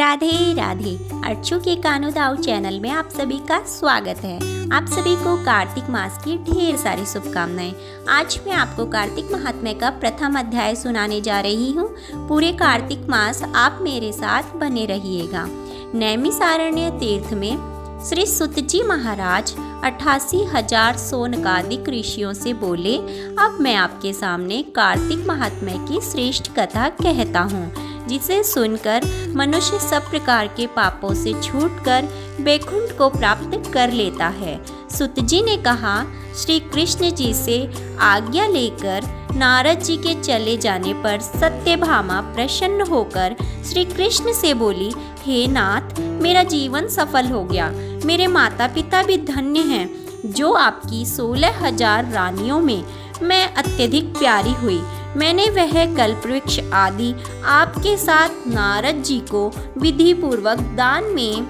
राधे राधे। अर्चू के कानू दाऊ चैनल में आप सभी का स्वागत है। आप सभी को कार्तिक मास की ढेर सारी शुभकामनाएं। आज मैं आपको कार्तिक महात्म्य का प्रथम अध्याय सुनाने जा रही हूँ। पूरे कार्तिक मास आप मेरे साथ बने रहिएगा। नैमिषारण्य तीर्थ में श्री सुतजी महाराज 88,000 शौनकादिक ऋषियों से बोले, अब मैं आपके सामने कार्तिक महात्म्य की श्रेष्ठ कथा कहता हूँ, जिसे सुनकर मनुष्य सब प्रकार के पापों से छूटकर वैकुंठ को प्राप्त कर लेता है। सुतजी ने कहा, श्री कृष्ण जी से आज्ञा लेकर नारद जी के चले जाने पर सत्यभामा प्रसन्न होकर श्री कृष्ण से बोली, हे नाथ, मेरा जीवन सफल हो गया। मेरे माता पिता भी धन्य हैं। जो आपकी 16,000 रानियों में मैं अत्यधिक प्यारी हुई। मैंने वह कल्पवृक्ष आदि आपके साथ नारद जी को विधि पूर्वक दान में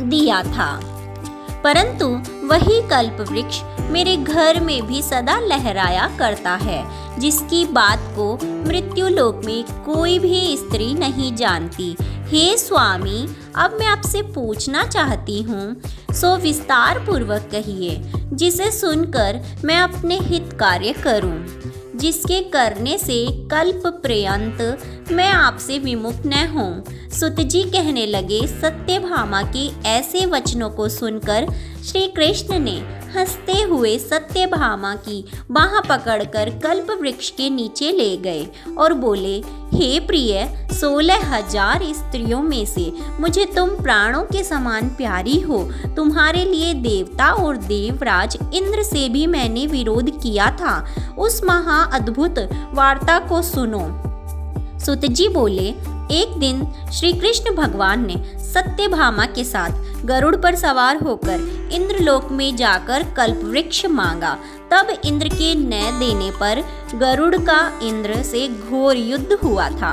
दिया था, परंतु वही कल्पवृक्ष मेरे घर में भी सदा लहराया करता है, जिसकी बात को मृत्युलोक में कोई भी स्त्री नहीं जानती। हे स्वामी, अब मैं आपसे पूछना चाहती हूँ, सो विस्तार पूर्वक कहिए, जिसे सुनकर मैं अपने हित कार्य करूँ, जिसके करने से कल्प पर्यंत मैं आपसे विमुख न हूँ। सुतजी कहने लगे, सत्यभामा के ऐसे वचनों को सुनकर श्री कृष्ण ने हंसते हुए सत्यभामा की बाह पकड़कर कल्प वृक्ष के नीचे ले गए और बोले, हे प्रिय, 16,000 स्त्रियों में से मुझे तुम प्राणों के समान प्यारी हो। तुम्हारे लिए देवता और देवराज इंद्र से भी मैंने विरोध किया था। उस महा अद्भुत वार्ता को सुनो। सुतजी बोले, एक दिन श्री कृष्ण भगवान ने सत्यभामा के साथ गरुड़ पर सवार होकर इंद्रलोक में जाकर कल्पवृक्ष मांगा। तब इंद्र के न देने पर गरुड़ का इंद्र से घोर युद्ध हुआ था।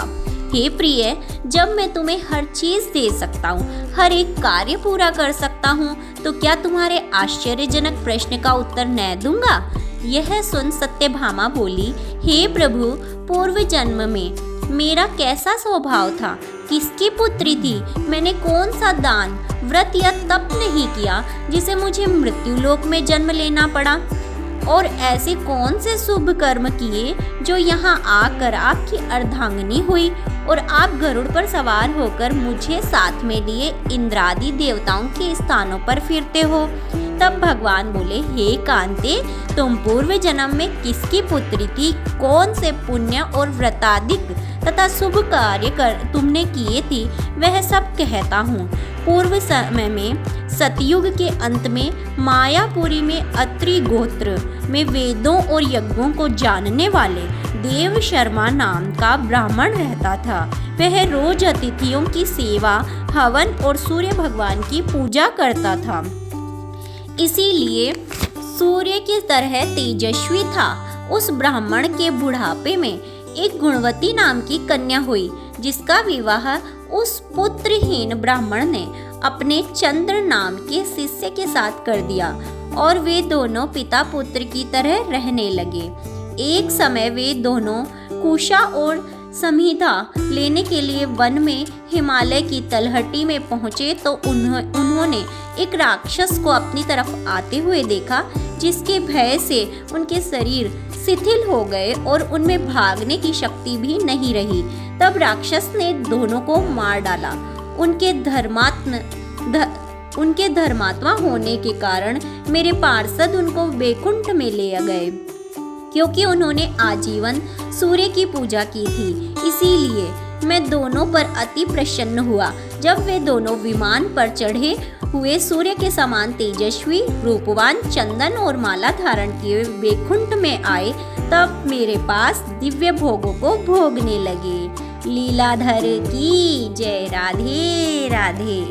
हे प्रिय, जब मैं तुम्हें हर चीज दे सकता हूँ, हर एक कार्य पूरा कर सकता हूँ, तो क्या तुम्हारे आश्चर्यजनक प्रश्न का उत्तर न दूंगा? यह सुन सत्यभामा बोली, हे प्रभु, पूर्व जन्म में मेरा कैसा स्वभाव था, किसकी पुत्री थी, मैंने कौन सा दान, व्रत या तप नहीं किया जिसे मुझे मृत्युलोक में जन्म लेना पड़ा? और ऐसे कौन से शुभ कर्म किए जो यहाँ आकर आपकी अर्धांगिनी हुई और आप गरुड़ पर सवार होकर मुझे साथ में लिए इंद्रादि देवताओं के स्थानों पर फिरते हो? तब भगवान बोले, हे कांते, तुम पूर्व जन्म में किसकी पुत्री थी, कौन से पुण्य और व्रतादिक तथा शुभ कार्य तुमने किए थी, वह सब कहता हूँ। पूर्व समय में सतयुग के अंत में मायापुरी में अत्रि गोत्र में वेदों और यज्ञों को जानने वाले देव शर्मा नाम का ब्राह्मण रहता था। वह रोज अतिथियों की सेवा, हवन और सूर्य भगवान की पूजा करता था, इसीलिए सूर्य की तरह तेजस्वी था। उस ब्राह्मण के बुढ़ापे में एक गुणवती नाम की कन्या हुई, जिसका विवाह उस पुत्रहीन ब्राह्मण ने अपने चंद्र नाम के शिष्य के साथ कर दिया और वे दोनों पिता पुत्र की तरह रहने लगे। एक समय वे दोनों कुशा और समिधा लेने के लिए वन में हिमालय की तलहटी में पहुंचे तो उन्होंने एक राक्षस को अपनी तरफ आते हुए देखा, जिसके भय से उनके शरीर शिथिल हो गए और उनमें भागने की शक्ति भी नहीं रही। तब राक्षस ने दोनों को मार डाला। उनके धर्मात्मा होने के कारण मेरे पार्षद उनको वैकुंठ में ले गए, क्योंकि उन्होंने आजीवन सूर्य की पूजा की थी। इसीलिए मैं दोनों पर अति प्रसन्न हुआ। जब वे दोनों विमान पर चढ़े हुए सूर्य के समान तेजस्वी, रूपवान, चंदन और माला धारण किए वैकुंठ में आए, तब मेरे पास दिव्य भोगों को भोगने लगे। लीलाधर की जय। राधे राधे।